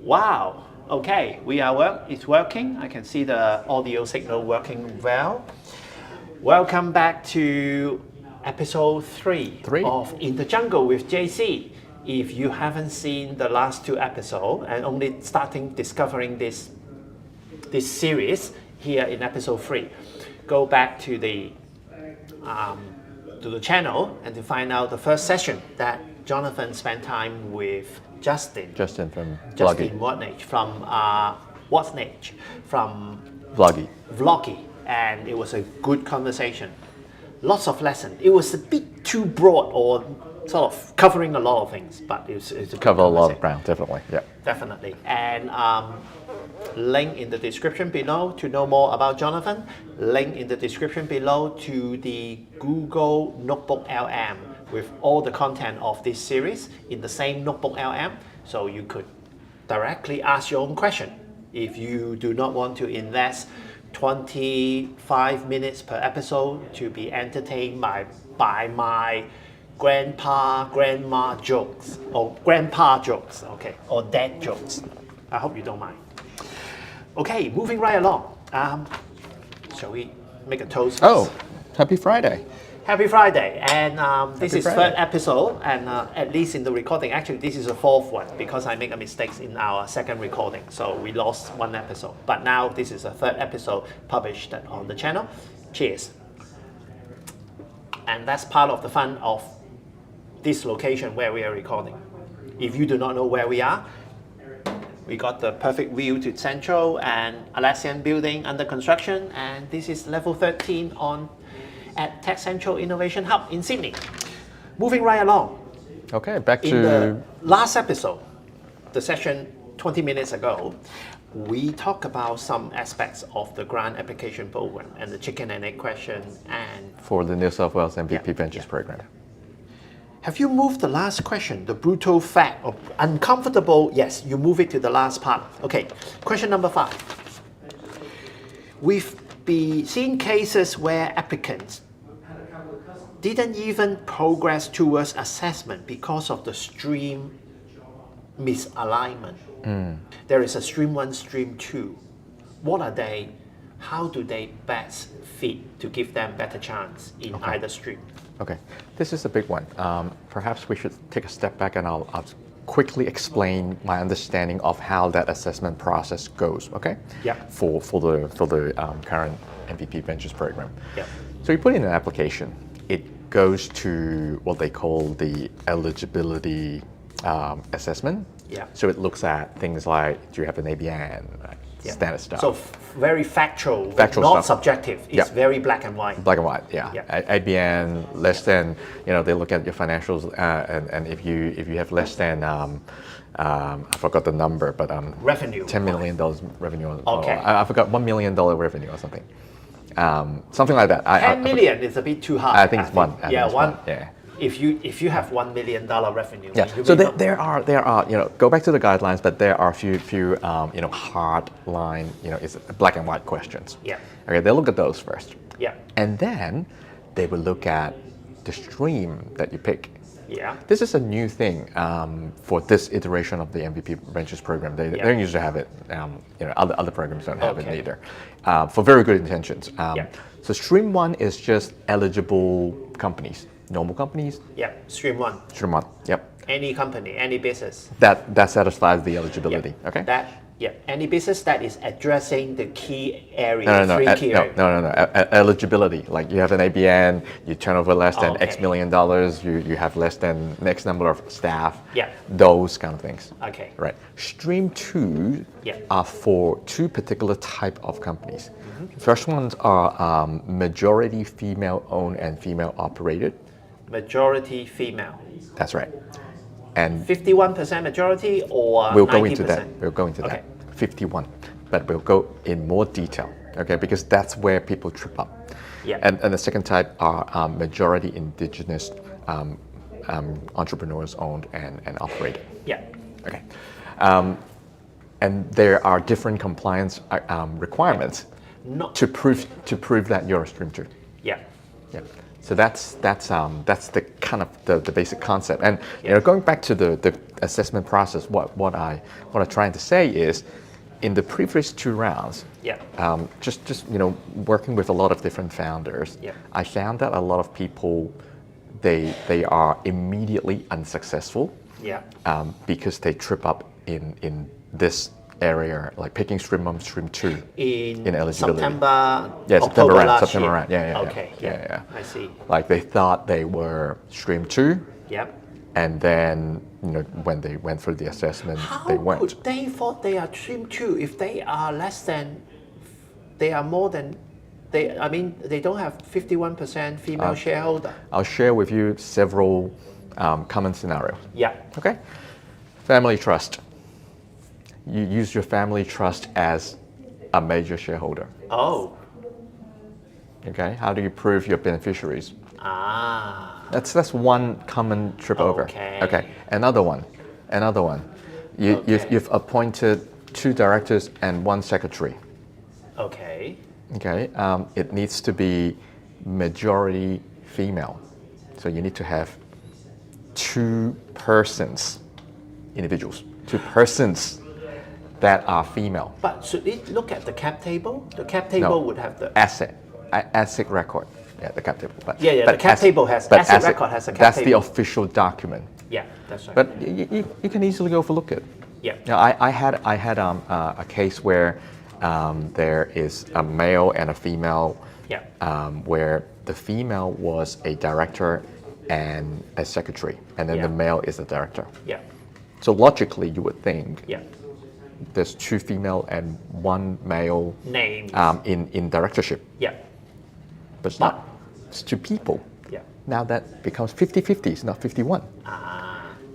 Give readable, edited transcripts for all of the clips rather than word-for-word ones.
Wow. Okay, it's working. I can see the audio signal working well. Welcome back to episode 3 of In the Jungle with JC. If you haven't seen the last 2 episodes and only discovering this series here in episode 3, go back to the channel and to find out the first session that Jonathan spent time with Justin Watnage from Vloggy, and it was a good conversation. Lots of lessons. It was a bit too broad or sort of covering a lot of things, but it's a cover a lot of ground, definitely. Yeah, definitely. And link in the description below to know more about Jonathan. Link in the description below to the Google NoteBookLM with all the content of this series in the same NoteBookLM, so you could directly ask your own question. If you do not want to invest 25 minutes per episode to be entertained by my grandma jokes, or grandpa jokes, okay, or dad jokes. I hope you don't mind. Okay, moving right along. Shall we make a toast? Oh, happy Friday. Happy Friday, and this is third episode, and at least in the recording, actually this is the 4th one because I make a mistake in our second recording, so we lost 1 episode. But now this is a 3rd episode published on the channel. Cheers. And that's part of the fun of this location where we are recording. If you do not know where we are, we got the perfect view to Central and Atlassian building under construction, and this is level 13 at Tech Central Innovation Hub in Sydney. Moving right along. Okay, back to... In the last episode, the session 20 minutes ago, we talked about some aspects of the grant application program and the chicken and egg question and... For the New South Wales MVP Ventures program. Have you moved the last question, the brutal fact of uncomfortable? Yes, you move it to the last part. Okay, question number 5. We've been seeing cases where applicants didn't even progress towards assessment because of the stream misalignment. There is a stream 1, stream 2. What are they? How do they best fit to give them better chance in either stream? Okay, this is a big one. Perhaps we should take a step back and I'll quickly explain my understanding of how that assessment process goes, okay? Yeah. For the current MVP Ventures program. Yeah. So you put in an application. It goes to what they call the eligibility assessment. Yeah. So it looks at things like, do you have an ABN, standard stuff. So very factual not stuff. Subjective. It's very black and white. Black and white, yeah. ABN less than, they look at your financials, and if you have less than, I forgot the number, but revenue. $10 million revenue. Okay. I forgot $1 million revenue or something. Something like that. 10 million is a bit too high. I think it's one. One. Yeah. If you have $1 million revenue. Yeah. So there are go back to the guidelines, but there are a few hard line it's black and white questions. Yeah. Okay. They look at those first. Yeah. And then they will look at the stream that you pick. Yeah. This is a new thing for this iteration of the MVP Ventures program. They don't usually have it. Other programs don't have it either. For very good intentions. So stream 1 is just eligible companies, normal companies. Yeah. Stream 1. Stream 1. Yep. Any company, any business. That satisfies the eligibility. Okay. Any business that is addressing the key areas. No. Eligibility. Like you have an ABN, you turn over less than X million dollars, you have less than X number of staff. Yeah. Those kind of things. Okay. Right. Stream 2 are for 2 particular type of companies. First ones are majority female owned and female operated. Majority female. That's right. And 51% majority or we'll 90%? go into that. We'll go into that. 51, but we'll go in more detail. Okay, because that's where people trip up. Yeah. And the second type are majority indigenous entrepreneurs owned and operated. Yeah. Okay. And there are different compliance requirements to prove that you're a stream 2. Yeah. Yeah. So that's the kind of the basic concept. And going back to the assessment process, what I'm trying to say is, in the previous 2 rounds, just working with a lot of different founders, I found that a lot of people they are immediately unsuccessful because they trip up in this area, like picking stream 1, stream 2 in eligibility. September round. Okay. I see. Like they thought they were stream 2. And then when they went through the assessment, they weren't. How could they thought they are stream 2 if they are more than they don't have 51% female shareholder? I'll share with you several common scenarios. Okay. Family trust. You use your family trust as a major shareholder. Okay. How do you prove your beneficiaries? That's one common trip over. Okay. Another one. You've appointed 2 directors and 1 secretary. Okay. It needs to be majority female. So you need to have 2 individuals that are female. But should it look at the cap table? The cap table would have the asset record. Yeah, the cap table. But the cap table has asset record has a cap that's table. That's the official document. Yeah, that's right. But you can easily overlook it. I had a case where there is a male and a female. Where the female was a director and a secretary, and then the male is a director. So logically, you would think there's 2 female and 1 male names in directorship. But it's not. It's 2 people. Now that becomes 50-50. It's not 51.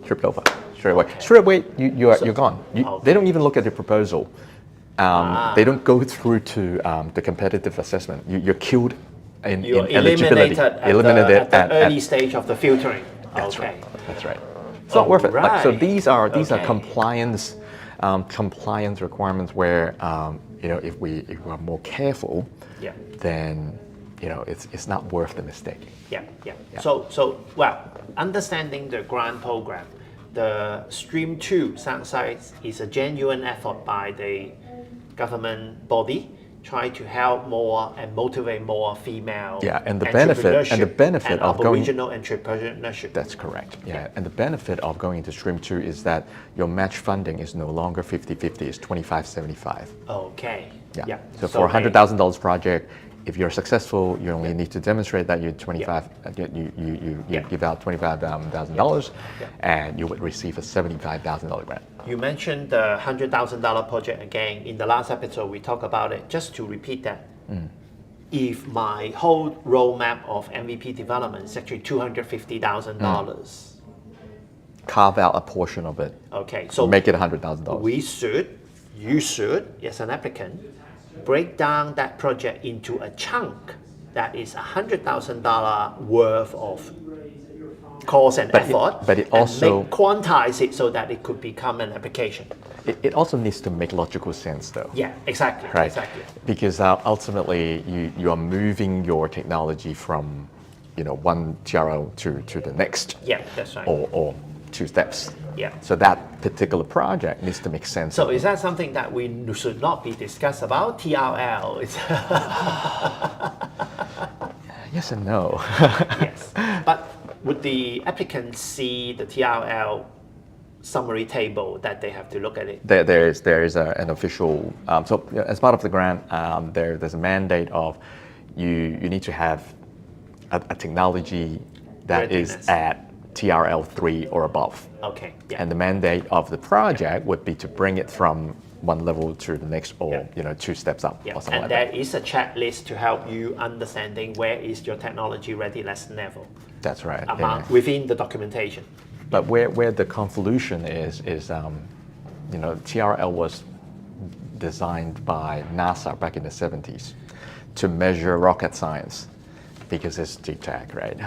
Tripped over straight away. Straight away, you're gone. They don't even look at the proposal. They don't go through to the competitive assessment. You're killed in eligibility. Eliminated at the early stage of the filtering. That's right. It's not worth it. So these are compliance requirements where if we are more careful, then it's not worth the mistake. So understanding the grant program, the stream 2 sounds like is a genuine effort by the government body try to help more and motivate more female and the benefit of going regional entrepreneurship. That's correct. And the benefit of going into stream 2 is that your match funding is no longer 50-50, it's 25-75. So for $100,000 project, if you're successful, you only need to demonstrate that you give out $25,000 and you would receive a $75,000 grant. You mentioned the $100,000 project again. In the last episode, we talked about it. Just to repeat that, if my whole roadmap of MVP development is actually $250,000, carve out a portion of it. So make it $100,000. You should, as an applicant, break down that project into a chunk that is $100,000 worth of cost and effort, but it also quantize it so that it could become an application. It also needs to make logical sense, though. Exactly. Because ultimately, you are moving your technology from, one TRL to the next. That's right. Or 2 steps. So that particular project needs to make sense. So is that something that we should not be discussed about? TRL. Yes and no. But would the applicant see the TRL summary table that they have to look at it? There is an official. So as part of the grant, there's a mandate of you need to have a technology that readiness is at TRL 3 or above. And the mandate of the project would be to bring it from one level to the next, or 2 steps up, or something like that. And there is a checklist to help you understanding where is your technology readiness level. That's right. Within the documentation. But where the convolution is TRL was designed by NASA back in the 70s to measure rocket science, because it's deep tech, right?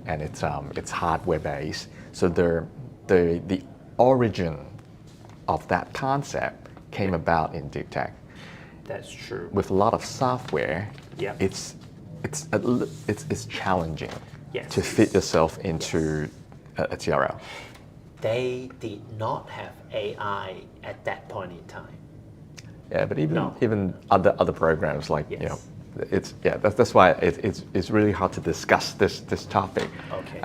And it's hardware based. So the origin of that concept came about in deep tech. That's true. With a lot of software, it's it's challenging Yes. to fit yourself into a TRL. They did not have AI at that point in time. Yeah, but No. even other programs like Yes. that's why it's really hard to discuss this topic. Okay.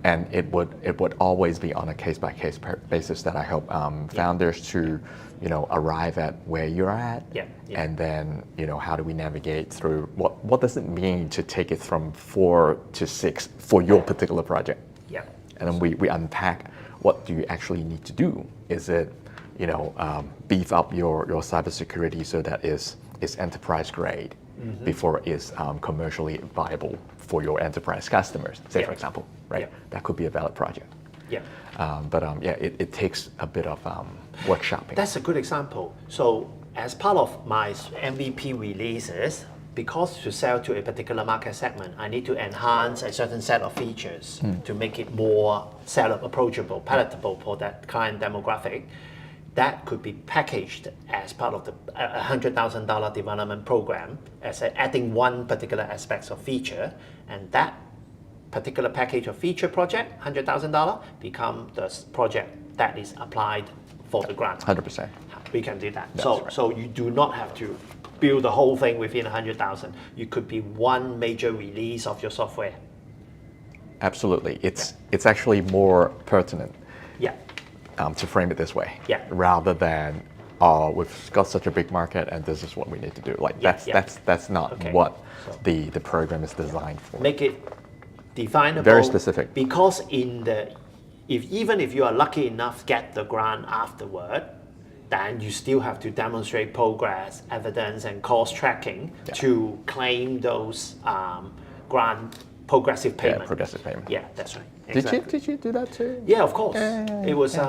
And it would always be on a case by case basis that I hope founders to arrive at where you're at. Yeah. And then how do we navigate through what does it mean to take it from 4 to 6 for your particular project. Yeah. And then we unpack what do you actually need to do. Is it beef up your cybersecurity so that is enterprise grade before it's commercially viable for your enterprise customers, say for example, right? Yeah. That could be a valid project. Yeah. But it takes a bit of workshopping. That's a good example. So as part of my MVP releases, because to sell to a particular market segment, I need to enhance a certain set of features to make it more sellable, approachable, palatable for that client demographic. That could be packaged as part of the $100,000 development program as adding one particular aspect of feature, and that particular package of feature project, $100,000, become the project that is applied for the grant. 100%. We can do that. That's So, right. so you do not have to build the whole thing within 100,000. You could be one major release of your software. Absolutely. It's actually more pertinent Yeah. to frame it this way, Yeah. rather than we've got such a big market and this is what we need to do. Like that's not Okay. what So- the program is designed for. Make it definable. Very specific. Because even if you are lucky enough to get the grant afterward, then you still have to demonstrate progress, evidence, and cost tracking to claim those grant progressive payment. Yeah, progressive payment. Yeah, that's right. Did you do that too? Yeah, of course. It was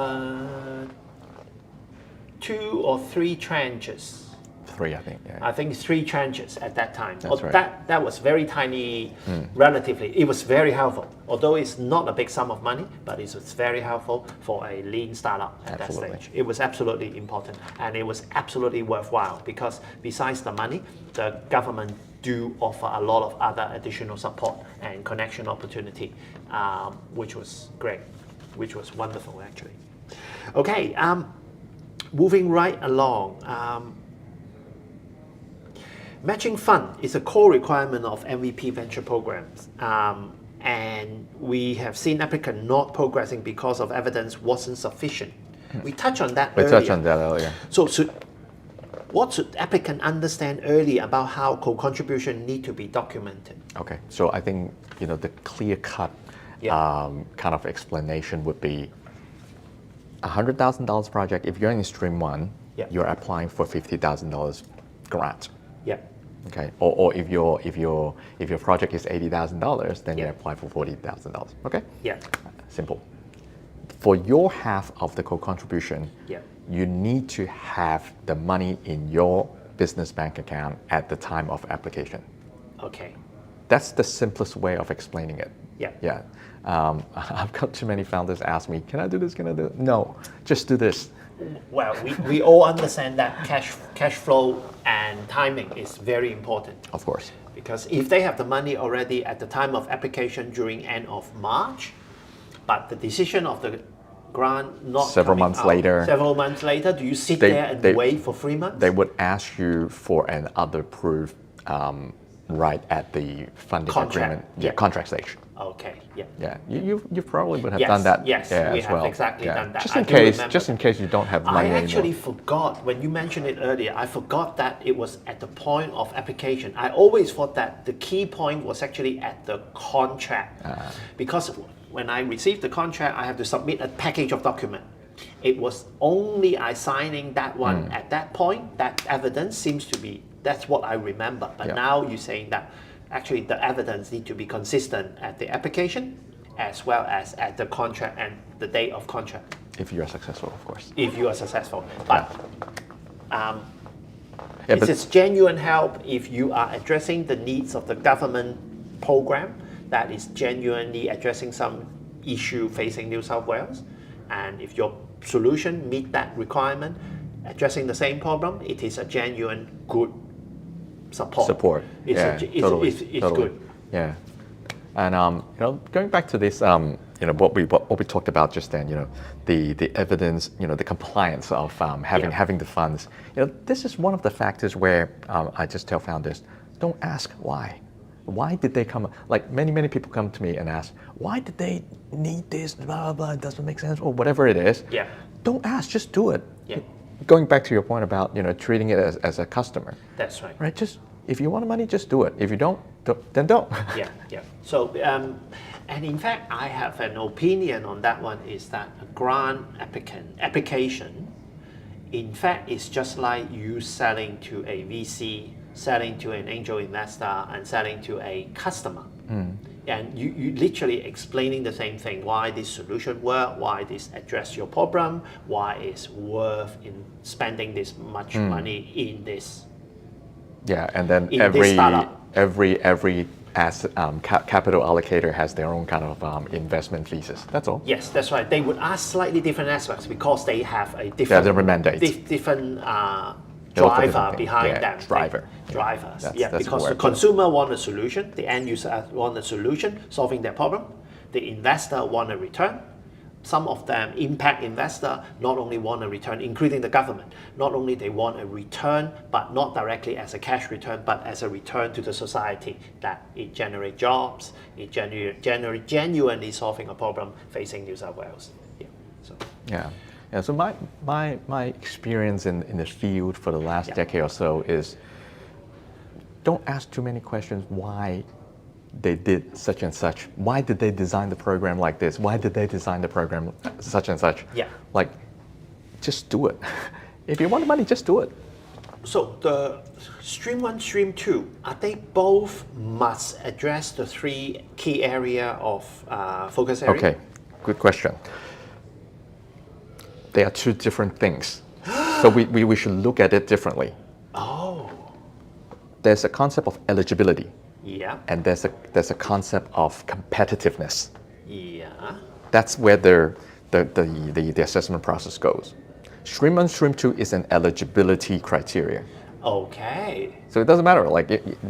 2 or 3 tranches. 3, I think. Yeah. I think 3 tranches at that time. That's right. That was very tiny, relatively. It was very helpful. Although it's not a big sum of money, but it was very helpful for a lean startup at Absolutely. that stage. It was absolutely important, and it was absolutely worthwhile because besides the money, the government do offer a lot of other additional support and connection opportunity, which was great, which was wonderful actually. Okay, moving right along. Matching fund is a core requirement of MVP venture programs, and we have seen applicant not progressing because of evidence wasn't sufficient. We touched on that earlier. We touched on that earlier. So what should applicant understand early about how co-contribution need to be documented? Okay, so I think the clear-cut kind of explanation would be $100,000 project. If you're in stream 1, you're applying for $50,000 grant. Yeah. Okay, or if your project is $80,000, then you apply for $40,000. Okay. Yeah. Simple. For your half of the co-contribution, you need to have the money in your business bank account at the time of application. Okay. That's the simplest way of explaining it. Yeah. Yeah. I've got too many founders ask me, can I do this? Can I do it? No, just do this. Well, we all understand that cash flow and timing is very important. Of course. Because if they have the money already at the time of application during end of March, but the decision of the grant not several coming months out, later. Several months later, do you sit there and wait for 3 months? They would ask you for an other proof right at the funding agreement. Yeah, contract stage. Okay. Yeah. Yeah, you probably would have done that. Yes, we have well. exactly done that. Just in case you don't have money I actually anymore. forgot when you mentioned it earlier. I forgot that it was at the point of application. I always thought that the key point was actually at the contract, because when I received the contract, I have to submit a package of document. It was only I signing that one at that point. That evidence seems to be, that's what I remember. But now you're saying that actually the evidence need to be consistent at the application as well as at the contract and the date of contract. If you are successful, of course. If you are successful. But this is genuine help if you are addressing the needs of the government program that is genuinely addressing some issue facing New South Wales. And if your solution meet that requirement, addressing the same problem, it is a genuine good support. It's, Yeah, it's, totally. it's Totally. good. Yeah. And going back to this, what we talked about just then, the evidence, the compliance of having the funds. This is one of the factors where I just tell founders, don't ask why. Why did they come? Like many people come to me and ask, why did they need this? Blah blah blah. It doesn't make sense, or whatever it is. Yeah. Don't ask, just do it. Yeah. Going back to your point about treating it as a customer. That's right. Right. Just if you want the money, just do it. If you don't, then don't. Yeah, yeah. So, and in fact, I have an opinion on that one. Is that a grant application, in fact, is just like you selling to a VC, selling to an angel investor, and selling to a customer. And you literally explaining the same thing, why this solution work, why this address your problem, why it's worth in spending this much money in this. Yeah, and then In every this startup. capital allocator has their own kind of investment thesis. That's all. Yes, that's right. They would ask slightly different aspects because they have a different, different mandate. different They look for driver different things. behind Yeah, them. driver. Drivers. That's Because the where- consumer want a solution, the end user want a solution, solving their problem. The investor want a return. Some of them, impact investor, not only want a return, including the government. Not only they want a return, but not directly as a cash return, but as a return to the society, that it generates jobs, it genuinely solving a problem facing New South Wales. Yeah. So. Yeah. Yeah. So my experience in the field for the last decade or so is, don't ask too many questions why they did such and such. Why did they design the program like this? Why did they design the program such and such? Yeah. Like, just do it. If you want the money, just do it. So the Stream 1, Stream 2, are they both must address the three key area of focus area? Okay, good question. They are two different things. So we should look at it differently. Oh. There's a concept of eligibility. Yeah. And there's a concept of competitiveness. Yeah. That's where the assessment process goes. Stream 1, Stream 2 is an eligibility criteria. Okay. So it doesn't matter. Like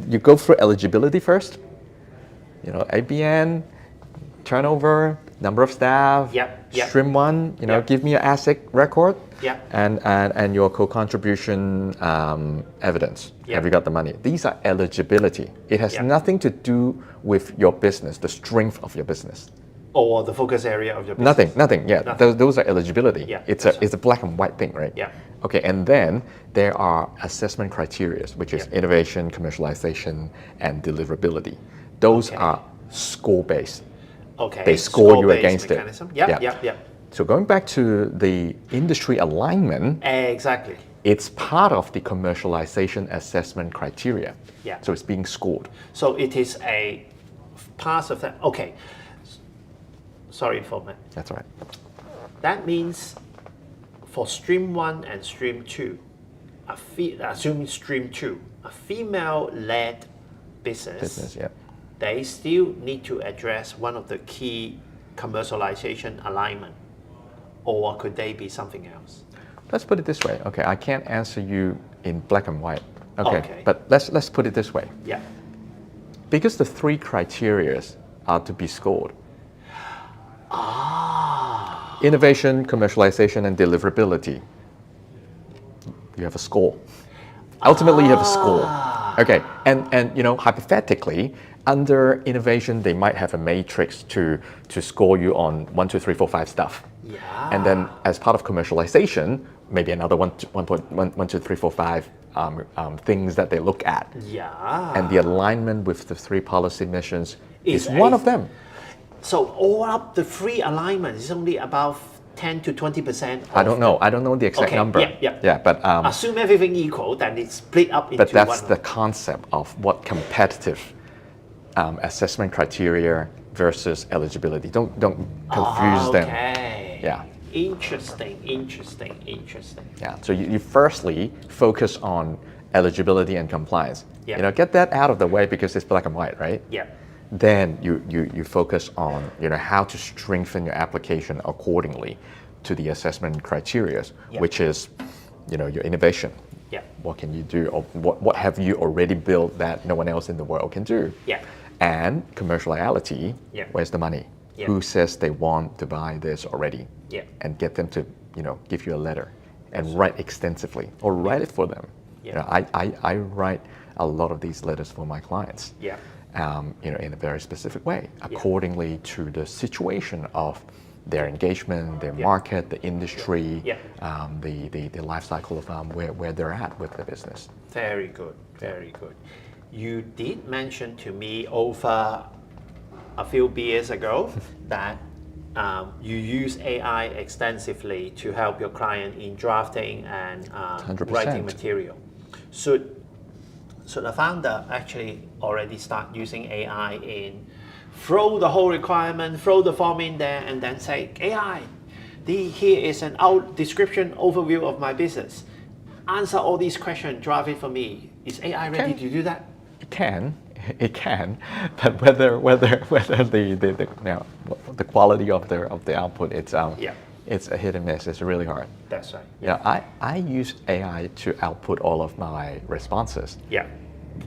you go through eligibility first. ABN, turnover, number of staff. Yep. Stream 1. Yep. Give me your asset record. Yep. And your co-contribution evidence. Yep. Have you got the money? These are eligibility. It has Yep. nothing to do with your business, the strength of your business. Or the focus area of your business. Nothing. Yeah, Nothing. those are eligibility. Yeah, It's that's a black and white thing, right? Yeah. Okay, and then there are assessment criteria, which is Yeah. innovation, commercialization, and deliverability. Those Okay. are score-based. Okay. They score you Score-based against mechanism. it. Yep. So going back to the industry alignment, Exactly. it's part of the commercialization assessment criteria. Yeah. So it's being scored. So it is a part of that. Okay. Sorry for a minute. That's right. That means for Stream 1 and Stream 2, assuming Stream 2, a female-led business, Yeah. they still need to address one of the key commercialization alignment, or could they be something else? Let's put it this way. Okay, I can't answer you in black and white. Okay. Okay. But let's put it this way. Yeah. Because the three criteria are to be scored. Innovation, commercialization, and deliverability. You have a score. Ultimately, you have a score. Okay, and hypothetically, under innovation, they might have a matrix to score you on 1, 2, 3, 4, 5 stuff. Yeah. And then as part of commercialization, maybe another 1, 2, 3, 4, 5 things that they look at. Yeah. And the alignment with the three policy missions is Is one a- of them. So all up the three alignments is only about 10 to 20%. I don't know the exact Okay, number. yeah. But Assume everything equal, then it's split up into but that's one. the concept of what competitive assessment criteria versus eligibility. Don't confuse them. Okay. Yeah. Interesting. Yeah. So you firstly focus on eligibility and compliance. Yeah. Get that out of the way because it's black and white, right? Yeah. Then you focus on how to strengthen your application accordingly to the assessment criteria, Yeah. which is your innovation, Yeah. What can you do, or what have you already built that no one else in the world can do? Yeah. And commerciality, Yeah. where's the money? Yeah. Who says they want to buy this already? Yeah. And get them to, give you a letter and That's write extensively, or write it for them. Yeah. I write a lot of these letters for my clients. Yeah. In a very specific way, accordingly to the situation of their engagement, their market, the industry, the life cycle of where they're at with the business. Very good, very good. You did mention to me over a few beers ago that you use AI extensively to help your client in drafting and 100%. writing material. Should a founder actually already start using AI in throw the whole requirement, throw the form in there, and then say, AI, here is an description overview of my business. Answer all these questions, draft it for me. Is AI ready to do that? It can, but whether the quality of the output, it's a hit and miss. It's really hard. That's right. Yeah, I use AI to output all of my responses. Yeah.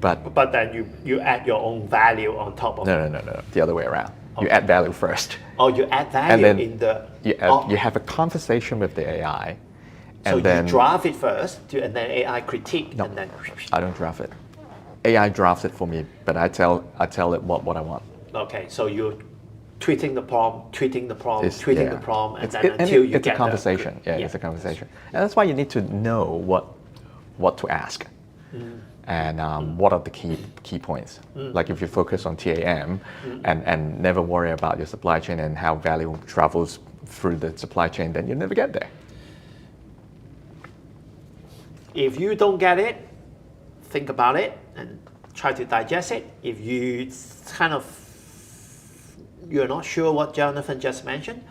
But then you add your own value on top of it. No, the other way around. You add value first. Oh, you add value and then in the... you have a conversation with the AI. And so then you draft it first, and then AI critique, and then... I don't draft it. AI drafts it for me, but I tell it what I want. Okay, so you're tweeting the prompt, and it's, then until you get it's a conversation. It's a conversation. And that's why you need to know what to ask. And what are the key points? Like if you focus on TAM and never worry about your supply chain and how value travels through the supply chain, then you'll never get there. If you don't get it, think about it and try to digest it. If you're not sure what Jonathan just mentioned,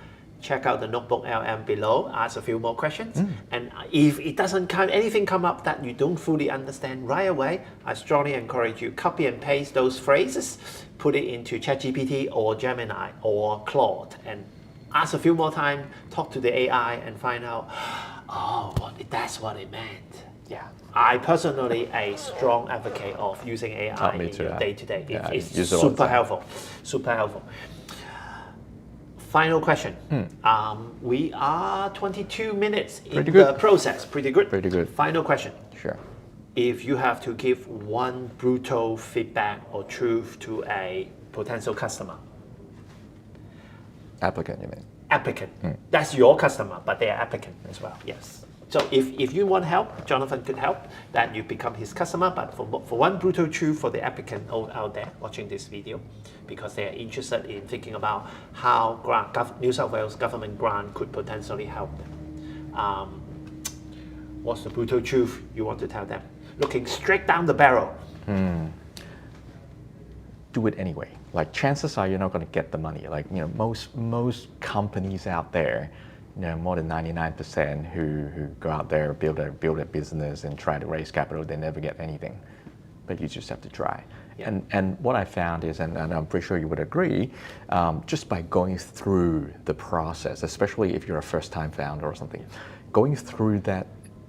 check out the NoteBookLM below, ask a few more questions. And if it doesn't anything come up that you don't fully understand right away, I strongly encourage you copy and paste those phrases, put it into ChatGPT or Gemini or Claude, and ask a few more times, talk to the AI and find out, that's what it meant. Yeah, I personally a strong advocate of using AI in your day-to-day. It's super helpful, super helpful. Final question. We are 22 minutes in the process. Pretty good. Pretty good. Final question. Sure. If you have to give one brutal feedback or truth to a potential customer. Applicant, you mean? Applicant. That's your customer, but they're applicant as well. Yes. So if you want help, Jonathan could help, that you become his customer. But for one brutal truth for the applicant out there watching this video, because they are interested in thinking about how New South Wales government grant could potentially help them. What's the brutal truth you want to tell them? Looking straight down the barrel. Do it anyway. Like chances are you're not going to get the money. Like most companies out there, more than 99% who go out there, build a business and try to raise capital, they never get anything. But you just have to try. Yeah. And what I found is, and I'm pretty sure you would agree, just by going through the process, especially if you're a first-time founder or something, going through that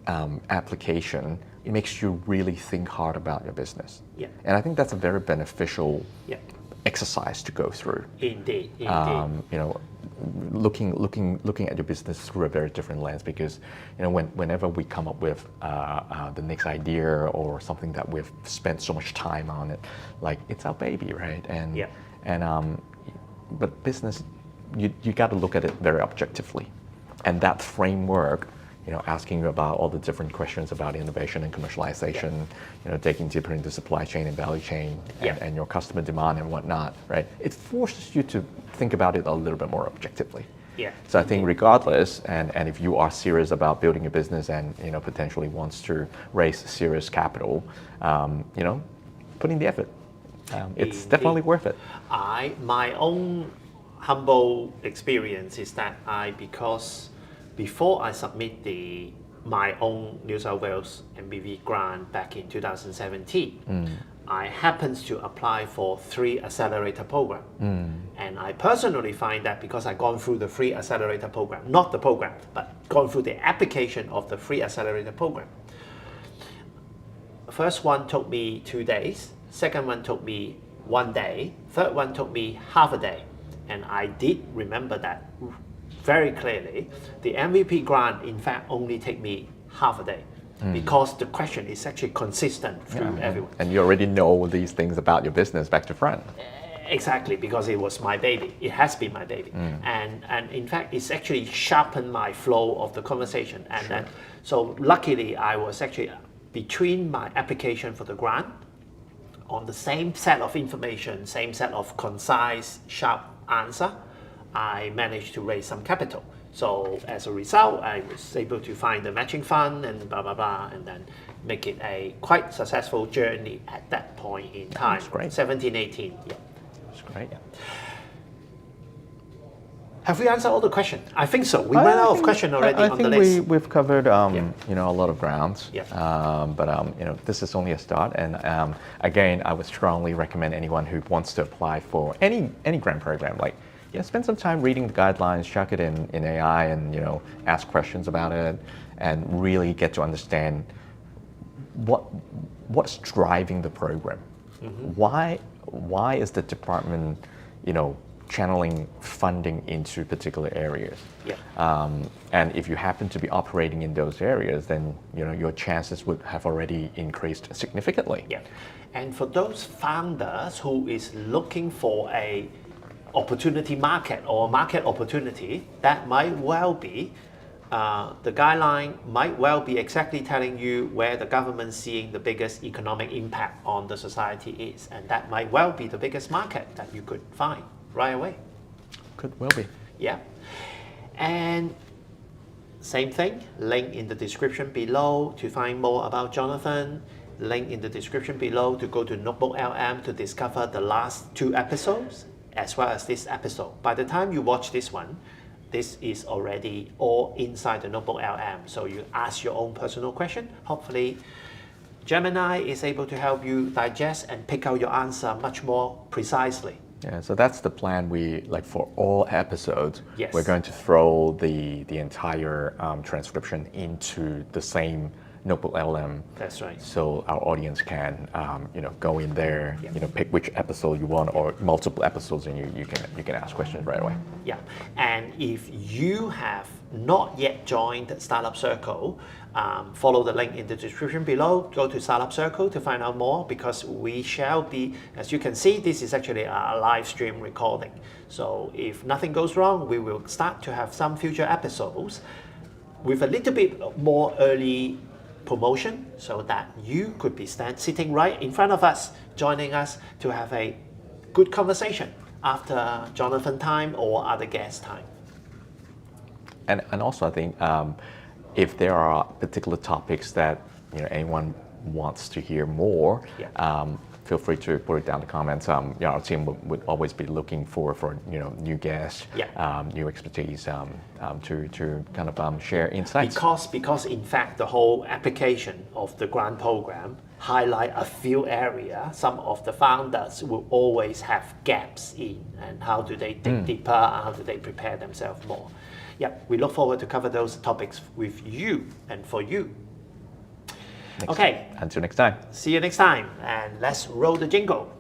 application, it makes you really think hard about your business. Yeah. And I think that's a very beneficial exercise to go through. Indeed. Looking at your business through a very different lens, because whenever we come up with the next idea or something that we've spent so much time on it, like it's our baby, right? But business, you got to look at it very objectively, and that framework, asking you about all the different questions about innovation and commercialization, digging deeper into supply chain and value chain and your customer demand and whatnot, right? It forces you to think about it a little bit more objectively. Yeah. So I think regardless, and if you are serious about building a business and potentially wants to raise serious capital, put in the effort. It's definitely worth it. My own humble experience is that because before I submit my own New South Wales MBV grant back in 2017, I happened to apply for 3 accelerator program. And I personally find that because I've gone through the 3 accelerator program, not the program, but gone through the application of the 3 accelerator program, First one took me 2 days, second one took me 1 day, third one took me half a day. And I did remember that very clearly. The MVP grant, in fact, only take me half a day because the question is actually consistent through everyone. And you already know these things about your business back to front. Exactly, because it was my baby. It has been my baby. And in fact, it's actually sharpened my flow of the conversation. And then, so luckily, I was actually between my application for the grant, on the same set of information, same set of concise, sharp answer, I managed to raise some capital. So as a result, I was able to find the matching fund and blah, blah, blah, and then make it a quite successful journey at that point in time. That's great. 17, 18, yeah. That's great. Yeah. Have we answered all the questions? I think so. We ran out of questions already on the list. I think we've covered you know, a lot of grounds. Yeah. But you know, this is only a start. And again, I would strongly recommend anyone who wants to apply for any grant program, like, yeah, spend some time reading the guidelines, check it in AI, and you know, ask questions about it, and really get to understand what's driving the program. Why is the department, you know, channeling funding into particular areas? Yeah. And if you happen to be operating in those areas, then you know your chances would have already increased significantly. Yeah. And for those founders who is looking for a opportunity market or market opportunity, that might well be the guideline might well be exactly telling you where the government seeing the biggest economic impact on the society is, and that might well be the biggest market that you could find right away. Could well be. Yeah. And same thing, link in the description below to find more about Jonathan. Link in the description below to go to NoteBookLM to discover the last 2 episodes as well as this episode. By the time you watch this one, this is already all inside the NoteBookLM. So you ask your own personal question. Hopefully, Gemini is able to help you digest and pick out your answer much more precisely. Yeah, so that's the plan. We like for all episodes, Yes. we're going to throw the entire transcription into the same NoteBookLM. That's right. So our audience can you know, go in there, Yeah. you know, pick which episode you want or multiple episodes, and you can ask questions right away. Yeah, and if you have not yet joined Startup Circle, follow the link in the description below. Go to Startup Circle to find out more, because we shall be, as you can see, this is actually a live stream recording. So if nothing goes wrong, we will start to have some future episodes with a little bit more early promotion, so that you could be sitting right in front of us, joining us to have a good conversation after Jonathan time or other guest time. And also, I think if there are particular topics that you know anyone wants to hear more, feel free to put it down in the comments. You know, our team would always be looking for you know, new guests, new expertise to kind of share insights. Because in fact the whole application of the grant program highlight a few areas. Some of the founders will always have gaps in, and how do they dig deeper, how do they prepare themselves more. Yeah, we look forward to cover those topics with you and for you. Okay. Until next time. See you next time, and let's roll the jingle.